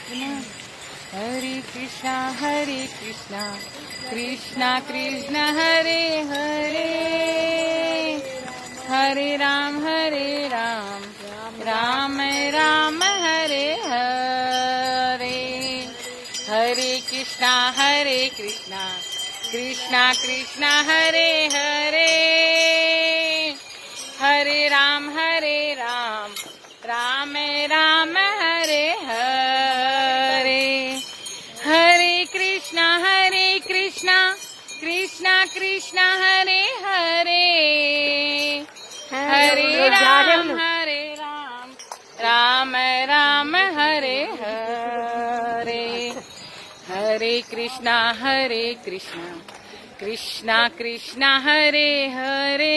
Hare Krishna, Krishna Krishna Hare Hare, Hare Ram, Ram Ram Hare Hare. Hare Krishna, Krishna Krishna Hare Hare, Hare Ram, Ram Ram Hare Hare. Hare Krishna, Krishna Krishna Hare Hare, Hare Ram, Ram Ram Hare Hare. Hare Krishna, Krishna Krishna Hare Hare,